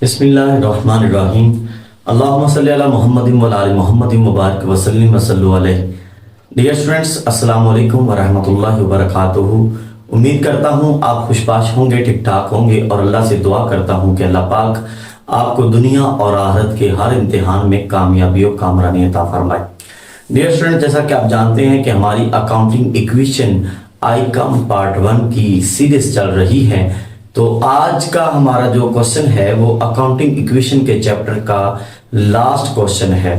बिस्मिल्लाहिर्रहमानिर्रहीम। अल्लाहुम्मा सल्ली अला मुहम्मदिन व आलि मुहम्मदिन मुबारक वसल्लिम वसल्लु अलैहि। डियर स्टूडेंट्स, अस्सलाम वालेकुम व रहमतुल्लाहि व बरकातुहू। उम्मीद करता हूँ आप खुशबाश होंगे, ठीक ठाक होंगे और अल्लाह से दुआ करता हूँ कि अल्लाह पाक आपको दुनिया और आखिरत के हर इम्तिहान में कामयाबी और कामरानी अता फरमाए। डियर स्टूडेंट, जैसा कि आप जानते हैं कि हमारी अकाउंटिंग इक्वेशन आईकम पार्ट 1 की सीरीज चल रही है। तो आज का हमारा जो क्वेश्चन है वो अकाउंटिंग इक्वेशन के चैप्टर का लास्ट क्वेश्चन है।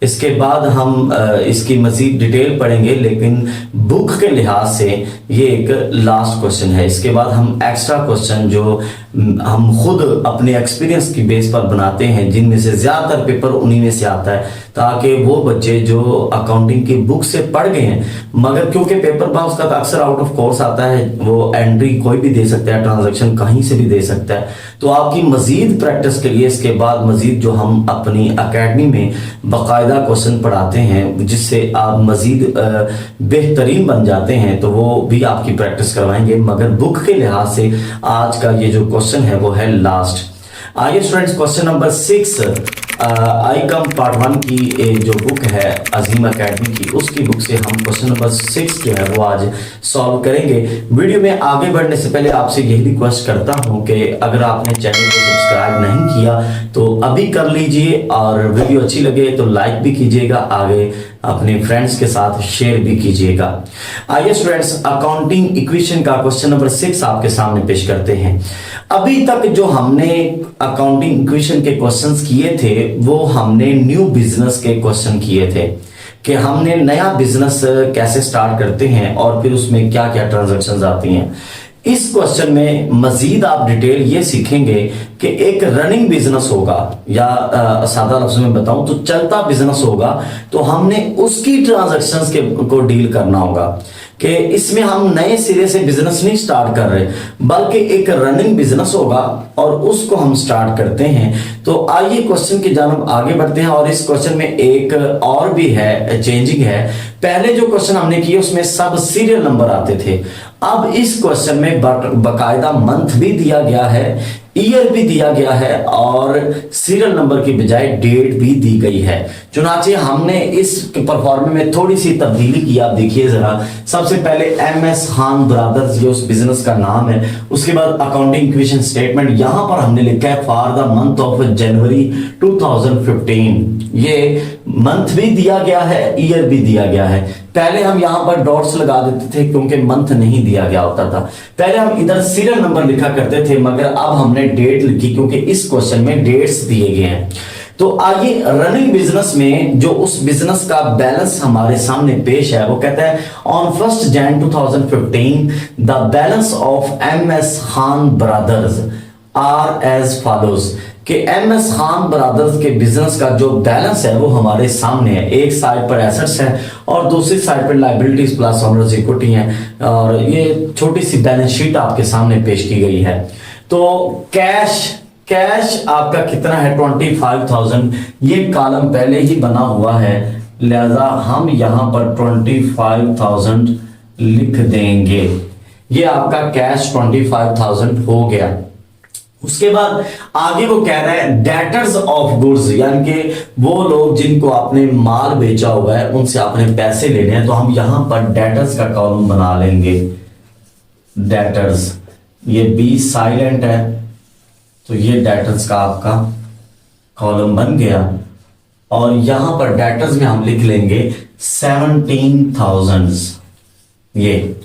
इसके बाद हम इसकी मजीद डिटेल पढ़ेंगे, लेकिन बुक के लिहाज से ये एक लास्ट क्वेश्चन है। इसके बाद हम एक्स्ट्रा क्वेश्चन जो हम खुद अपने एक्सपीरियंस की बेस पर बनाते हैं, जिनमें से ज़्यादातर पेपर उन्हीं में से आता है, ताकि वो बच्चे जो अकाउंटिंग की बुक से पढ़ गए हैं, मगर क्योंकि पेपर बाउंस का अक्सर आउट ऑफ कोर्स आता है, वो एंट्री कोई भी दे सकता है, ट्रांजैक्शन कहीं से भी दे सकता है। तो आपकी मजीद प्रैक्टिस के लिए इसके बाद मजीद जो हम अपनी अकेडमी में बाकायदा क्वेश्चन पढ़ाते हैं, जिससे आप मजीद बेहतरीन बन जाते हैं, तो वो भी आपकी प्रैक्टिस करवाएंगे। मगर बुक के लिहाज से आज का ये जो क्वेश्चन है वो है लास्ट। आइए स्टूडेंट्स, क्वेश्चन नंबर 6 आईकम पार्ट 1 की जो बुक है अजीम एकेडमी की, उसकी बुक से हम क्वेश्चन नंबर 6 जो है वो आज सॉल्व करेंगे। वीडियो में आगे बढ़ने से पहले आपसे यही रिक्वेस्ट करता हूं कि अगर आपने चैनल को सब्सक्राइब नहीं किया तो अभी कर लीजिए, और वीडियो अच्छी लगे तो लाइक भी कीजिएगा, आगे अपने फ्रेंड्स के साथ शेयर भी कीजिएगा। आइए स्टूडेंट्स, अकाउंटिंग इक्वेशन का क्वेश्चन नंबर 6 आपके सामने पेश करते हैं। अभी तक जो हमने अकाउंटिंग इक्वेशन के क्वेश्चंस किए थे वो हमने न्यू बिजनेस के क्वेश्चन किए थे, कि हमने नया बिजनेस कैसे स्टार्ट करते हैं और फिर उसमें क्या क्या ट्रांजैक्शंस आती हैं। इस क्वेश्चन में मजीद आप डिटेल ये सीखेंगे कि एक रनिंग बिजनेस होगा, या सादा लफ्ज़ों में बताऊं तो चलता बिजनेस होगा, तो हमने उसकी ट्रांजैक्शंस को डील करना होगा, कि इसमें हम नए सिरे से बिजनेस नहीं स्टार्ट कर रहे, बल्कि एक रनिंग बिजनेस होगा और उसको हम स्टार्ट करते हैं। तो आइए क्वेश्चन की जानब आगे बढ़ते हैं। और इस क्वेश्चन में एक और भी है, चेंजिंग है। पहले जो क्वेश्चन हमने किए उसमें सब सीरियल नंबर आते थे, अब इस क्वेश्चन में बकायदा मंथ भी दिया गया है, ईयर भी दिया गया है, और सीरियल नंबर की बजाय डेट भी दी गई है। चुनाचे हमने इस परफॉर्मेंस में थोड़ी सी तब्दीली की। आप देखिए जरा, सबसे पहले MS खान ब्रदर्स, ये उस बिजनेस का नाम है। उसके बाद अकाउंटिंग इक्वेशन स्टेटमेंट, यहां पर हमने लिखा है फॉर द मंथ ऑफ जनवरी 2015। ये मंथ भी दिया गया है, ईयर भी दिया गया है। पहले हम यहां पर डॉट्स लगा देते थे क्योंकि मंथ नहीं दिया गया होता था। पहले हम इधर सीरियल नंबर लिखा करते थे, मगर अब हमने डेट लिखी क्योंकि इस क्वेश्चन में डेट्स दिए गए हैं। तो आइए रनिंग बिजनेस में जो उस बिजनेस का बैलेंस हमारे सामने पेश है, वो कहता है on 1 January 2015 the balance of MS Khan brothers are as follows, कि MS खान ब्रदर्स के बिजनेस का जो बैलेंस है वो हमारे सामने है। एक साइड पर एसेट्स है और दूसरी साइड पर लायबिलिटीज प्लस ओनर्स इक्विटी है, और ये छोटी सी बैलेंस शीट आपके सामने पेश की गई है। तो कैश आपका कितना है 25,000। ये कॉलम पहले ही बना हुआ है, लिहाजा हम यहां पर 25,000 लिख देंगे। ये आपका कैश 25,000 हो गया। उसके बाद आगे वो कह रहा है डेटर्स ऑफ गुड्स, यानी कि वो लोग जिनको आपने माल बेचा हुआ है उनसे आपने पैसे लेने हैं। तो हम यहां पर डेटर्स का कॉलम बना लेंगे। डेटर्स, ये बी साइलेंट है, तो ये डेटर्स का आपका कॉलम बन गया। और यहां पर डेटर्स में हम लिख लेंगे 17,000। ये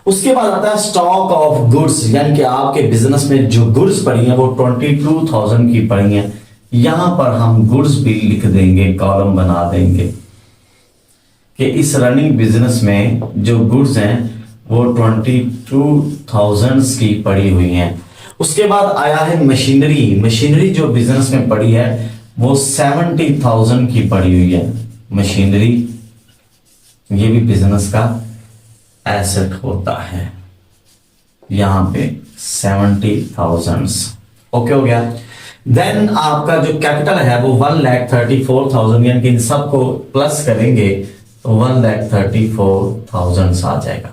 उसके बाद आता है स्टॉक ऑफ गुड्स, यानी कि आपके बिजनेस में जो गुड्स पड़ी हैं वो 22,000 की पड़ी हैं। यहां पर हम गुड्स भी लिख देंगे, कॉलम बना देंगे कि इस रनिंग बिजनेस में जो गुड्स हैं वो 22,000 की पड़ी हुई हैं। उसके बाद आया है मशीनरी जो बिजनेस में पड़ी है वो 70,000 की पड़ी हुई है। मशीनरी ये भी बिजनेस का एसेट होता है, यहां पे 70,000। ओके हो गया। देन आपका जो कैपिटल है वो 1,34,000, यानी कि इन सबको प्लस करेंगे तो 1,34,000 आ जाएगा।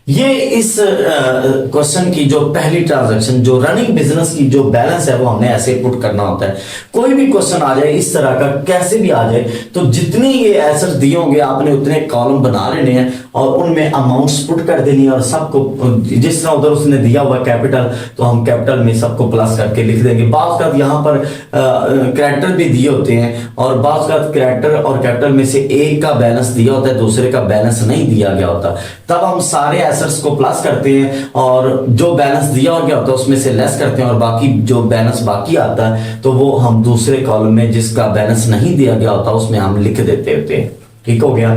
ये इस क्वेश्चन की जो पहली ट्रांजैक्शन, जो रनिंग बिजनेस की जो बैलेंस है, वो हमने ऐसे पुट करना होता है। कोई भी क्वेश्चन आ जाए इस तरह का, कैसे भी आ जाए, तो जितने ये एसेट्स दिए होंगे आपने उतने कॉलम बना लेने हैं और उनमें अमाउंट्स पुट कर देनी है, और सबको जिस तरह उधर उसने दिया हुआ कैपिटल, तो हम कैपिटल में सबको प्लस करके लिख देंगे। बात का यहाँ पर कैरेक्टर भी दिए होते हैं, और बात का कैरेक्टर और कैपिटल में से एक का बैलेंस दिया होता है, दूसरे का बैलेंस नहीं दिया गया होता। तब हम सारे एसेट्स को प्लस करते हैं और जो बैलेंस दिया गया होता है उसमें से लेस करते हैं, और बाकी जो बैलेंस बाकी आता है तो वो हम दूसरे कॉलम में जिसका बैलेंस नहीं दिया गया होता उसमें हम लिख देते होते हैं। ठीक हो गया।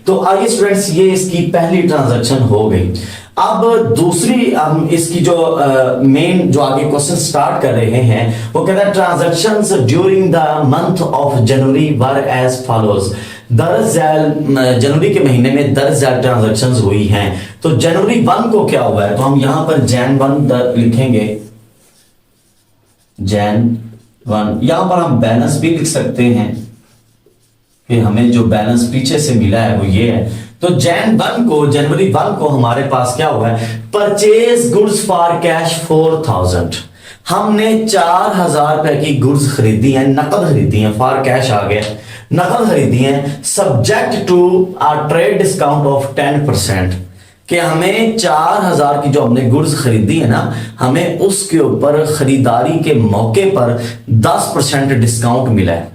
तो आइए स्टूडेंट्स, ये इसकी पहली ट्रांजैक्शन हो गई। अब दूसरी हम इसकी जो मेन जो आगे क्वेश्चन स्टार्ट कर रहे हैं, वो कहता है transactions during the month of January were as follows. जनवरी के महीने में 10,000 ट्रांजैक्शन हुई हैं। तो जनवरी 1 को क्या हुआ है, तो हम यहां पर जैन 1 लिखेंगे, जैन 1। यहां पर हम बैलेंस भी लिख सकते हैं कि हमें जो बैलेंस पीछे से मिला है वो ये है। तो जनवरी 1 को हमारे पास क्या हुआ है, परचेज गुड्स फॉर कैश 4,000। हमने 4,000 रुपए की गुड्स खरीदी है, नकद खरीदी है, फॉर कैश आ गया, नकद खरीदी है, subject to a trade discount of 10%। कि हमें 4,000 की जो हमने गुड्स खरीदी है ना, हमें उसके ऊपर खरीदारी के मौके पर 10% डिस्काउंट मिला है।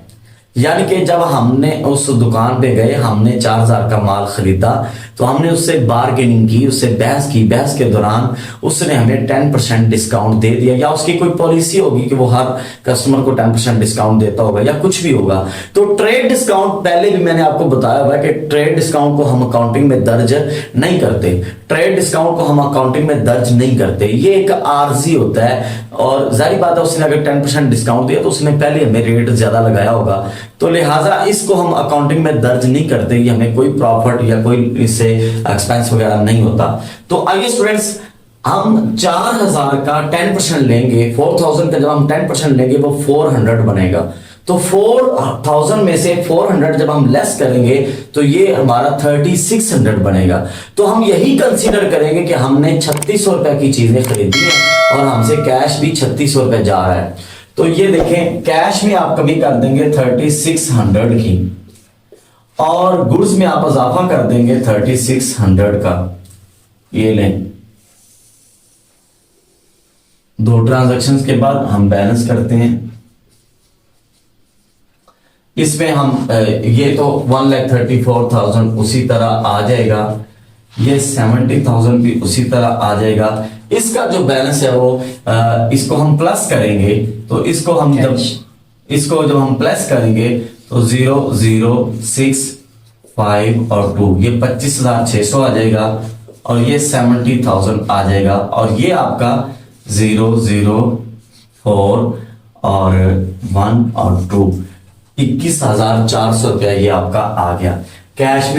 यानी कि जब हमने उस दुकान पे गए, हमने 4,000 का माल खरीदा, तो हमने उससे बार्गेनिंग की, उससे बहस की, बहस के दौरान उसने हमें 10% डिस्काउंट दे दिया, या उसकी कोई पॉलिसी होगी कि वो हर कस्टमर को 10% डिस्काउंट देता होगा, या कुछ भी होगा। तो ट्रेड डिस्काउंट पहले भी मैंने आपको बताया हुआ है कि ट्रेड डिस्काउंट को हम अकाउंटिंग में दर्ज नहीं करते, ट्रेड डिस्काउंट को हम अकाउंटिंग में दर्ज नहीं करते, ये एक आर्जी होता है। और जाहिर बात है, उसने अगर 10% डिस्काउंट दिया तो उसने पहले हमें रेट ज्यादा लगाया होगा, तो लिहाजा इसको हम अकाउंटिंग में दर्ज नहीं करते, ये हमें कोई प्रॉफिट या कोई इससे एक्सपेंस वगैरह नहीं होता। तो आइए स्टूडेंट्स, हम 4,000 का 10% लेंगे, 4,000 का जब हम 10% लेंगे वो 400 बनेगा। तो 4,000 में से 400 जब हम लेस करेंगे तो ये हमारा 3,600 बनेगा। तो हम यही कंसीडर करेंगे कि हमने 3,600 रुपए की चीजें खरीदी है और हमसे कैश भी 3,600 रुपए जा रहा है। तो ये देखें, कैश में आप कमी कर देंगे 3,600 की, और गुड्स में आप इजाफा कर देंगे 3,600 का। ये लें, दो ट्रांजैक्शंस के बाद हम बैलेंस करते हैं। इसमें हम ये तो 1,34,000 उसी तरह आ जाएगा, ये 70,000 भी उसी तरह आ जाएगा। इसका जो बैलेंस है वो इसको हम प्लस करेंगे, तो इसको जब हम प्लस करेंगे तो 0, 0, 6, 5 और 2, ये 25,600 आ जाएगा, और ये 70,000 आ जाएगा, और ये आपका 0, 0, 4 और 1 और 2, 21,400 रुपया ये आपका आ गया। कैश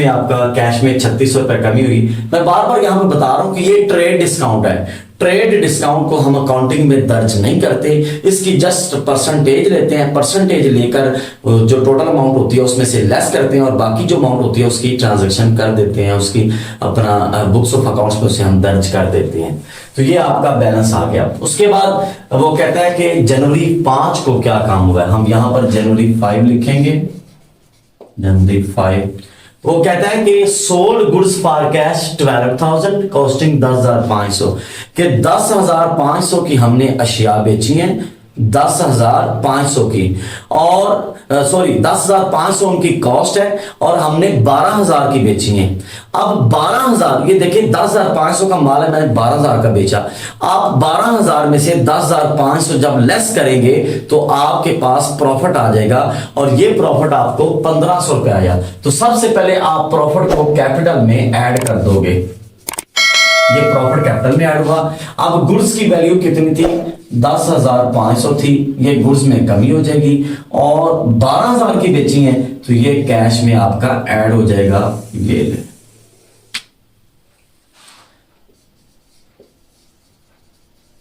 में 3,600 रुपए कमी हुई। मैं बार बार यहां पे बता रहा हूं कि ये ट्रेड डिस्काउंट है। ट्रेड डिस्काउंट को हम अकाउंटिंग में दर्ज नहीं करते, इसकी जस्ट परसेंटेज लेते हैं, परसेंटेज लेकर जो टोटल अमाउंट होती है उसमें से लेस करते हैं, और बाकी जो अमाउंट होती है उसकी ट्रांजैक्शन कर देते हैं, उसकी अपना बुक्स ऑफ अकाउंट्स में उसे हम दर्ज कर देते हैं। तो ये आपका बैलेंस आ गया। उसके बाद वो कहता है कि जनवरी 5 को क्या काम हुआ है, हम यहां पर जनवरी 5 लिखेंगे, जनवरी 5। वो कहता है कि sold goods for cash 12,000 costing 10,500, कि 10,500 की हमने अशिया बेची हैं, 10,500 की, और सॉरी 10,500 उनकी कॉस्ट है, और हमने 12,000 की बेची है। अब 12,000, ये देखिए 10,500 का माल है, मैंने 12,000 का बेचा। आप 12,000 में से 10,500 जब लेस करेंगे तो आपके पास प्रॉफिट आ जाएगा, और ये प्रॉफिट आपको 1,500 रुपए आया। तो सबसे पहले आप प्रॉफिट को कैपिटल में ऐड कर दोगे, ये प्रॉफिट कैपिटल में ऐड हुआ। अब गुड्स की वैल्यू कितनी थी, 10,500 थी, ये गुड्स में कमी हो जाएगी, और 12,000 की बेची है तो ये कैश में आपका ऐड हो जाएगा। ये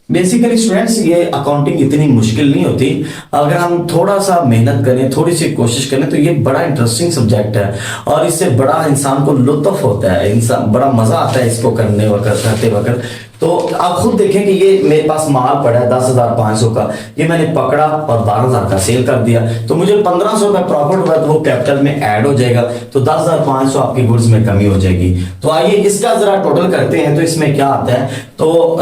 बेसिकली स्टूडेंट्स ये अकाउंटिंग इतनी मुश्किल नहीं होती, अगर हम थोड़ा सा मेहनत करें, थोड़ी सी कोशिश करें तो ये बड़ा इंटरेस्टिंग सब्जेक्ट है और इससे बड़ा इंसान को लुत्फ होता है, इंसान बड़ा मजा आता है इसको करने वक्त करते वक्त। तो आप खुद देखें कि ये मेरे पास माल पड़ा है 10,500 का, ये मैंने पकड़ा और 12,000 का सेल कर दिया, तो मुझे 1,500 रुपये प्रॉफिट हुआ, तो वो कैपिटल में ऐड हो जाएगा, तो 10,500 आपकी गुड्स में कमी हो जाएगी। तो आइए इसका जरा टोटल करते हैं, तो इसमें क्या आता है, तो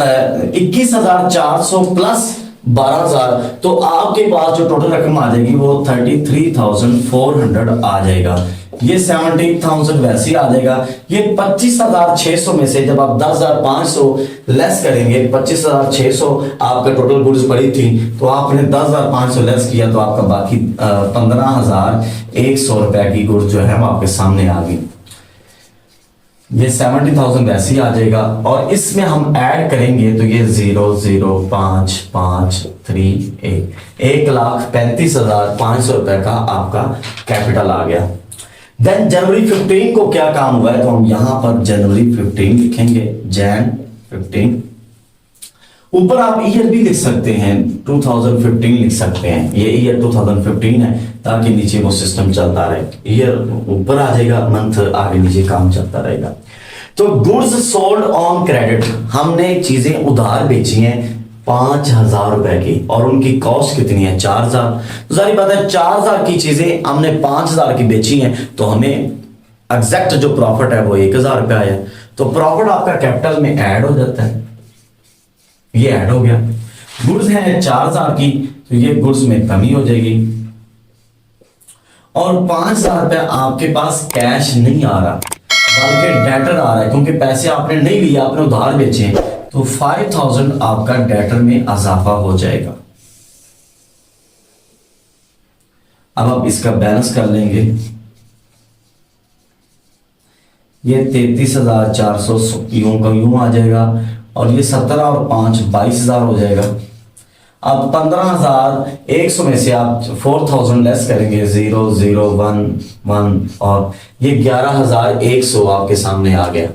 21,400 प्लस 12,000, तो आपके पास जो टोटल रकम आ जाएगी वो 33,400 आ जाएगा। ये 70,000 वैसे ही आ जाएगा। ये 25,600 में से जब आप 10,500 लेस करेंगे, 25,600 आपका टोटल गुड्स पड़ी थी, तो आपने 10,500 लेस किया तो आपका बाकी 15,100 रुपए की गुड्स जो है वो आपके सामने आ गई। ये 70,000 वैसे ही आ जाएगा और इसमें हम ऐड करेंगे तो ये 0,0553 1,35,500 रुपए का आपका कैपिटल आ गया। देन जनवरी 15 को क्या काम हुआ है, तो हम यहां पर जनवरी 15 लिखेंगे, जैन 15। ऊपर आप ईयर भी लिख सकते हैं, 2015 लिख सकते हैं, ये ईयर 2015 है ताकि नीचे वो सिस्टम चलता रहे, ईयर ऊपर आ जाएगा, मंथ आगे नीचे काम चलता रहेगा। तो गुड्स सोल्ड ऑन क्रेडिट, हमने चीजें उधार बेची हैं 5,000 रुपए की और उनकी कॉस्ट कितनी है 4,000। तो सारी बात है 4,000 की चीजें हमने 5,000 की बेची हैं, तो हमें एग्जैक्ट जो प्रॉफिट है वो 1,000 रुपया आया, तो प्रॉफिट आपका कैपिटल में ऐड हो जाता है, ये ऐड हो गया। गुड्स है 4,000 की, तो ये गुड्स में कमी हो जाएगी और 5,000 रुपया आपके पास कैश नहीं आ रहा बल्कि डेटर आ रहा है, क्योंकि पैसे आपने नहीं लिए, आपने उधार बेचे, तो 5,000 आपका डेटर में इजाफा हो जाएगा। अब आप इसका बैलेंस कर लेंगे, ये 33,400 यूं का यूं आ जाएगा और ये 17 और 5 22,000 हो जाएगा। अब 15,100 में से आप 4,000 लेस करेंगे, 0,011 और ये 11,100 आपके सामने आ गया।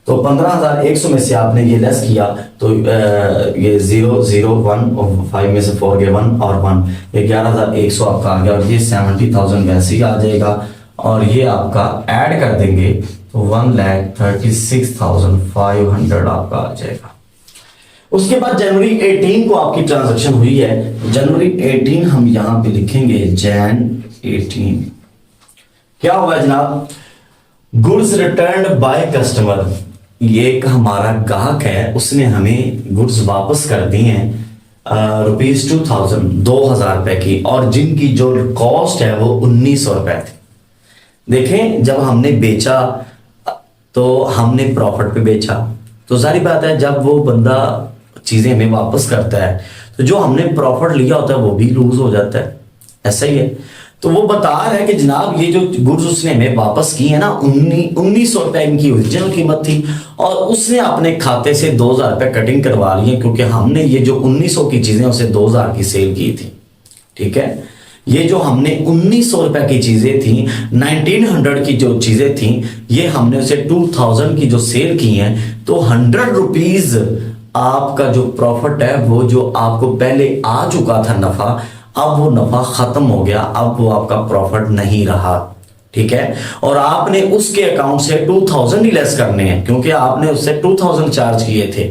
तो 15,100 में से आपने ये लेस किया तो ये 0,015 में से 4 गए 1 और 1, ये 11,100 आपका आ गया और ये 70,000 वैसे ही आ जाएगा और ये आपका ऐड कर देंगे तो 1,36,500 आपका आ जाएगा। उसके बाद जनवरी 18 को आपकी ट्रांजैक्शन हुई है, जनवरी 18 हम यहां पे लिखेंगे जैन 18। क्या हुआ जनाब, गुड्स रिटर्न्ड बाय कस्टमर, ये एक हमारा ग्राहक है, उसने हमें गुड्स वापस कर दी हैं ₹2,000 2,000 रुपए की, और जिनकी जो कॉस्ट है वो 1,900 रुपए थी। देखें जब हमने बेचा तो हमने प्रॉफिट पे बेचा, तो सारी बात है जब वो बंदा चीजें हमें वापस करता है तो जो हमने प्रॉफिट लिया होता है वो भी लूज हो जाता है, ऐसा ही है। तो वो बता रहा है कि जनाब ये जो गुड्स उसने हमें वापस की है ना, 1,900 रुपए इनकी ओरिजिनल कीमत थी और उसने अपने खाते से 2,000 रुपए कटिंग करवा लिए, क्योंकि हमने ये जो 1,900 की चीजें उसे 2,000 की सेल की थी। ठीक है, ये जो हमने 1,900 रुपए की चीजें थी, 1,900 की जो चीजें थी, ये हमने उसे 2,000 की जो सेल की हैं, तो 100 रुपीज आपका जो प्रॉफिट है वो जो आपको पहले आ चुका था नफा, अब वो नफा खत्म हो गया, अब वो आपका प्रॉफिट नहीं रहा। ठीक है, और आपने उसके अकाउंट से 2,000 ही लेस करने हैं, क्योंकि आपने उससे 2,000 चार्ज किए थे।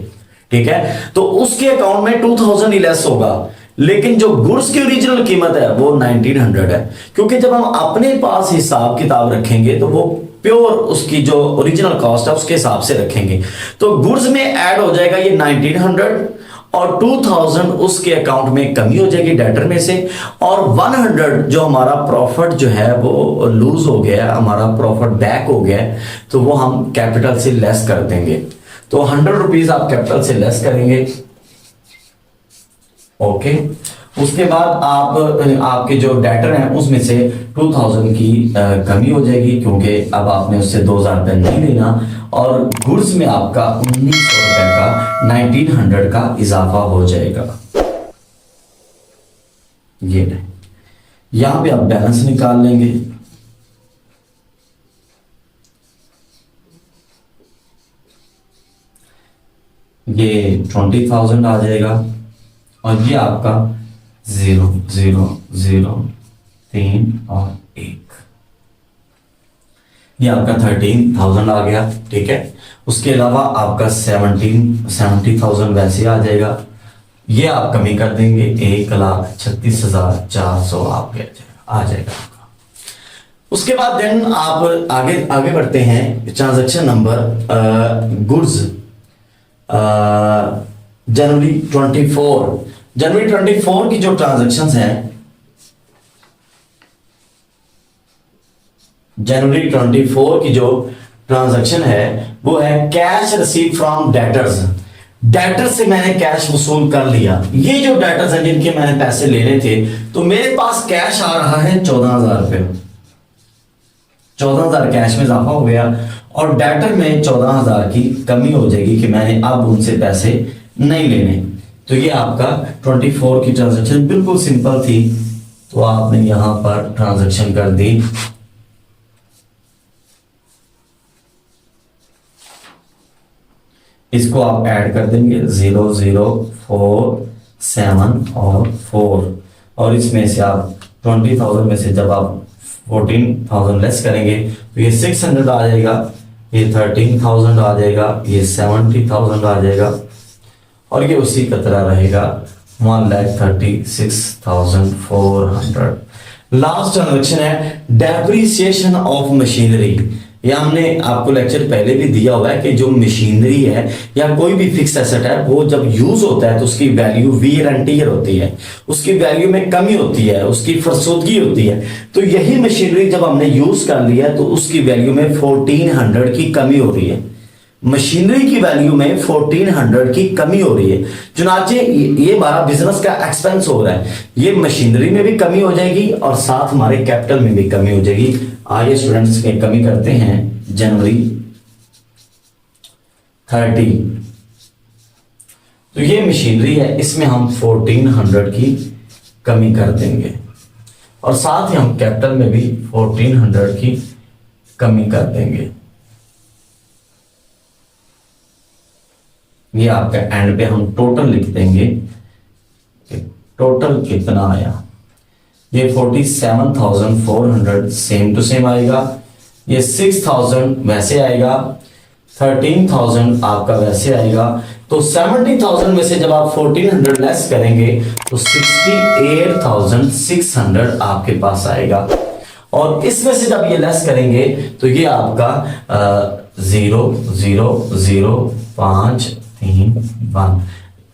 ठीक है, तो उसके अकाउंट में 2,000 ही लेस होगा, लेकिन जो गुड्स की ओरिजिनल कीमत है वो 1,900 है, क्योंकि जब हम अपने पास हिसाब किताब रखेंगे तो वो प्योर उसकी जो ओरिजिनल कॉस्ट है उसके हिसाब से रखेंगे। तो गुड्स में ऐड हो जाएगा ये 1,900 और 2,000 उसके अकाउंट में कमी हो जाएगी डेटर में से, और 100 जो हमारा प्रॉफिट जो है वो लूज हो गया, हमारा प्रॉफिट बैक हो गया, तो वो हम कैपिटल से लेस कर देंगे। तो 100 रुपीज आप कैपिटल से लेस करेंगे। ओके, उसके बाद आप आपके जो डेटर हैं उसमें से 2,000 की कमी हो जाएगी, क्योंकि अब आपने उससे 2,000 रुपये नहीं देना, और गुड्स में आपका 1,900 रुपए का 1,900 का इजाफा हो जाएगा। ये यहां पे आप बैलेंस निकाल लेंगे। ये 20,000 आ जाएगा, और ये आपका 0 0 0 3 और 1, ये आपका 13,000 आ गया। ठीक है, उसके अलावा आपका 70,000 वैसे आ जाएगा, ये आप कमी कर देंगे, 1,36,400 आपके आ जाएगा आपका। उसके बाद देन आप आगे आगे बढ़ते हैं। ट्रांजैक्शन नंबर गुड्स जनवरी 24 की जो ट्रांजैक्शंस हैं, जनवरी 24 की जो ट्रांजैक्शन है वो है cash receive from debtors. Debtors से मैंने कैश वसूल कर लिया। ये जो डेटर्स हैं जिनके मैंने पैसे लेने थे, तो मेरे पास कैश आ रहा है 14,000 रुपये, 14,000 कैश में इजाफा हो गया, और डेटर में 14,000 की कमी हो जाएगी कि मैंने अब उनसे पैसे नहीं लेने। तो ये आपका 24 की ट्रांजैक्शन बिल्कुल सिंपल थी, तो आपने यहां पर ट्रांजैक्शन कर दी। इसको आप ऐड कर देंगे 0 0 4 7 और 4, और इसमें से आप 20,000 में से जब आप 14,000 लेस करेंगे तो ये 600 आ जाएगा, ये 13,000 आ जाएगा, ये 70,000 आ जाएगा, और ये उसी की तरह रहेगा 1,36,400। लास्ट ट्रांजेक्शन है डेप्रिसिएशन ऑफ मशीनरी। ये हमने आपको लेक्चर पहले भी दिया हुआ है कि जो मशीनरी है या कोई भी फिक्स एसेट है, वो जब यूज होता है तो उसकी वैल्यू वियर एंड टियर होती है, उसकी वैल्यू में कमी होती है, उसकी फरसोदगी होती है। तो यही मशीनरी जब हमने यूज कर लिया तो उसकी वैल्यू में 1400 की कमी हो रही है, मशीनरी की वैल्यू में 1400 की कमी हो रही है। चुनाचे ये हमारा बिजनेस का एक्सपेंस हो रहा है, ये मशीनरी में भी कमी हो जाएगी और साथ हमारे कैपिटल में भी कमी हो जाएगी। आइए स्टूडेंट्स के कमी करते हैं जनवरी 30। तो ये मशीनरी है, इसमें हम 1400 की कमी कर देंगे, और साथ ही हम कैपिटल में भी 1400 की कमी कर देंगे। ये आपका एंड पे हम टोटल लिख देंगे कि टोटल कितना आया। ये 47,400 सेम टू सेम आएगा, ये 6,000 वैसे आएगा, 13,000 आपका वैसे आएगा। तो 70,000 में से जब आप 1400 लेस करेंगे तो 68,600 आपके पास आएगा, और इसमें से जब ये लेस करेंगे तो ये आपका 0 0 0 5 3 1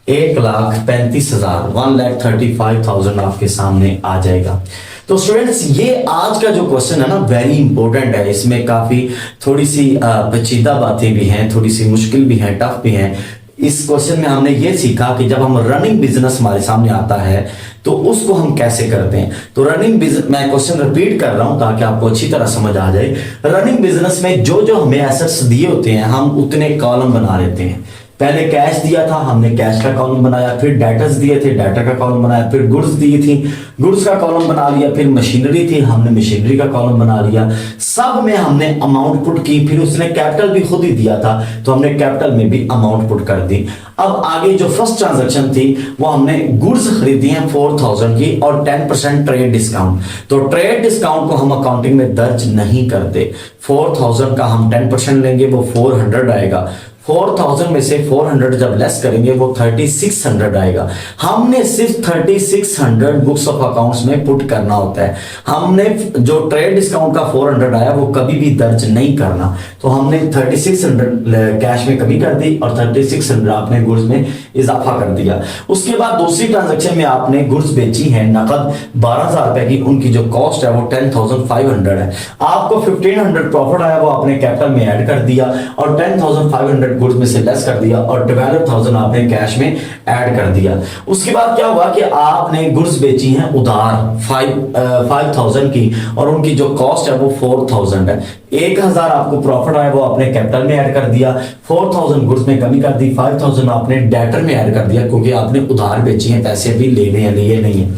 1,35,000 1,35,000 आपके सामने आ जाएगा। तो स्टूडेंट्स ये आज का जो क्वेश्चन है ना वेरी इंपॉर्टेंट है, इसमें काफी थोड़ी सी पेचीदा बातें भी हैं, थोड़ी सी मुश्किल भी हैं, टफ भी हैं। इस क्वेश्चन में हमने ये सीखा कि जब हम रनिंग बिजनेस हमारे सामने आता है तो उसको हम कैसे करते हैं। तो रनिंग बिजनेस, मैं क्वेश्चन रिपीट कर रहा हूं ताकि आपको अच्छी तरह समझ आ जाए। रनिंग बिजनेस में जो जो हमें एसेट्स दिए होते हैं हम उतने कॉलम बना लेते हैं। पहले कैश दिया था, हमने कैश का कॉलम बनाया, फिर डेटर्स दिए थे, डेटर का कॉलम बनाया, फिर गुड्स दी थी, गुड्स का कॉलम बना लिया, फिर मशीनरी थी, हमने मशीनरी का कॉलम बना लिया। सब में हमने अमाउंट पुट की, फिर उसने कैपिटल भी खुद ही दिया था तो हमने कैपिटल में भी अमाउंट पुट कर दी। अब आगे जो फर्स्ट ट्रांजैक्शन थी वो हमने गुड्स खरीदी हैं 4,000 की और 10% ट्रेड डिस्काउंट। तो ट्रेड डिस्काउंट को हम अकाउंटिंग में दर्ज नहीं करते। 4,000 का हम 10% लेंगे, वो 400 आएगा। 4,000 में से 400 जब लेस करेंगे वो 3,600 आएगा। हमने सिर्फ 3,600 बुक्स ऑफ अकाउंट्स में पुट करना होता है। हमने जो ट्रेड डिस्काउंट का 400 आया वो कभी भी दर्ज नहीं करना। तो हमने 3,600 कैश में कमी कर दी और 3,600 आपने गुड्स में इजाफा कर दिया। उसके बाद दूसरी ट्रांजेक्शन में आपने गुड्स बेची है नकद 12,000 रुपए की, उनकी जो कॉस्ट है वो 10,500 है। आपको 1,500 प्रॉफिट आया, वो आपने कैपिटल में ऐड कर दिया और 10,500 गुड्स में से लेस कर दिया और 12,000 आपने कैश में ऐड कर दिया। उसके बाद क्या हुआ कि आपने गुड्स बेची हैं उधार 5,000 की और उनकी जो कॉस्ट है वो 4,000 है। 1,000 आपको प्रॉफिट आया, वो आपने कैपिटल में ऐड कर दिया। 4,000 गुड्स में कमी कर दी, 5,000 आपने डेटर में ऐड कर दिया क्योंकि आपने उधार बेची है, पैसे भी लेने हैं लिए नहीं है।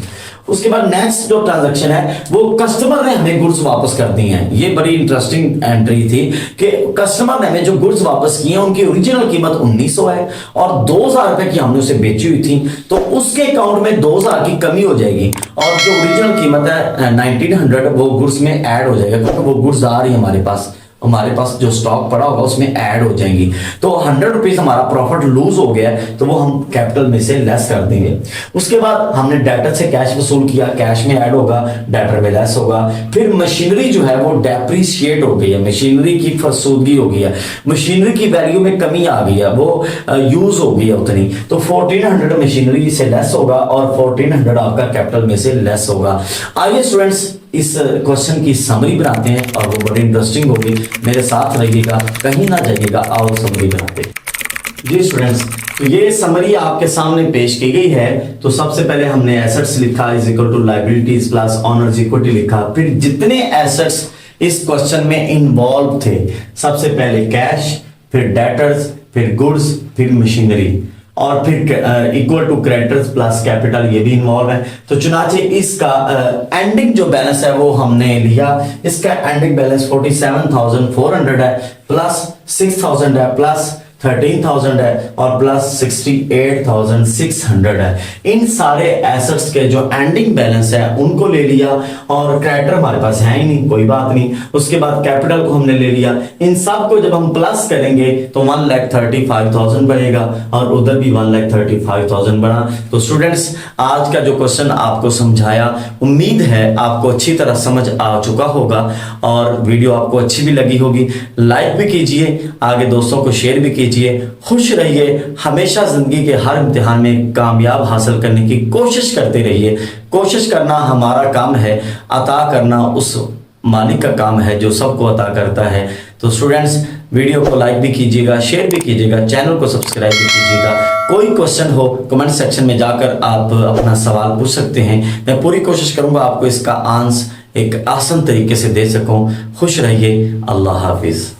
उसके बाद नेक्स्ट जो ट्रांजैक्शन है वो कस्टमर ने हमें गुड्स वापस कर दी हैं। ये बड़ी इंटरेस्टिंग एंट्री थी कि कस्टमर ने हमें जो गुड्स वापस किए हैं उनकी ओरिजिनल कीमत 1900 है और 2000 रुपए की हमने उसे बेची हुई थी, तो उसके अकाउंट में 2000 की कमी हो जाएगी और जो ओरिजिनल कीमत है 1900 वो गुड्स में ऐड हो जाएगा, क्योंकि वो गुड्स आ रही है हमारे पास जो स्टॉक पड़ा होगा उसमें ऐड हो जाएंगी। तो 100 रुपीज हमारा प्रॉफिट लूज हो गया है, तो वो हम कैपिटल में से लेस कर देंगे। उसके बाद हमने डेटर से कैश वसूल किया, कैश में ऐड होगा, डेटर में लेस होगा। फिर मशीनरी जो है वो डेप्रिशिएट हो गई है, मशीनरी की फरसूदगी हो गई है, मशीनरी की वैल्यू में कमी आ गई है, वो यूज हो गई है उतनी, तो 1400 मशीनरी से लेस होगा और 1400 आपका कैपिटल में से लेस होगा। आइए स्टूडेंट्स इस क्वेश्चन की समरी बनाते हैं और वो बड़ी इंटरेस्टिंग होगी, मेरे साथ रहिएगा, कहीं ना जाइएगा। आओ समरी बनाते हैं। जी स्टूडेंट्स, तो ये समरी आपके सामने पेश की गई है। तो सबसे पहले हमने एसेट्स लिखा is equal to liabilities plus owner's equity लिखा। फिर जितने एसेट्स इस क्वेश्चन में इन्वॉल्व थे, सबसे पहले कैश, फिर डेटर्स, फिर गुड्स, फिर मशीनरी और फिर equal to creditors plus capital, ये भी इन्वॉल्व है। तो चुनाचे इसका एंडिंग जो बैलेंस है वो हमने लिया। इसका एंडिंग बैलेंस 47,400 है, प्लस 6,000 है, प्लस 13,000 है और प्लस 68,600 है। इन सारे एसेट्स के जो एंडिंग बैलेंस है उनको ले लिया और क्रेडिटर हमारे पास है ही नहीं, कोई बात नहीं। उसके बाद कैपिटल को हमने ले लिया। इन सब को जब हम प्लस करेंगे तो 1,35,000 बनेगा और उधर भी 1,35,000 बना। तो स्टूडेंट्स, आज का जो क्वेश्चन आपको समझाया, उम्मीद है आपको अच्छी तरह समझ आ चुका होगा और वीडियो आपको अच्छी भी लगी होगी। लाइक भी कीजिए, आगे दोस्तों को शेयर भी कीजिए। खुश रहिए, हमेशा जिंदगी के हर इम्तिहान में कामयाब हासिल करने की कोशिश करते रहिए। कोशिश करना हमारा काम है, अता करना उस मालिक का काम है जो सबको अता करता है। तो स्टूडेंट्स, वीडियो को लाइक भी कीजिएगा, शेयर भी कीजिएगा, चैनल को सब्सक्राइब भी कीजिएगा। कोई क्वेश्चन हो कमेंट सेक्शन में जाकर आप अपना सवाल पूछ सकते हैं। मैं पूरी कोशिश करूंगा आपको इसका आंसर एक आसान तरीके से दे सकूं। खुश रहिए, अल्लाह हाफिज।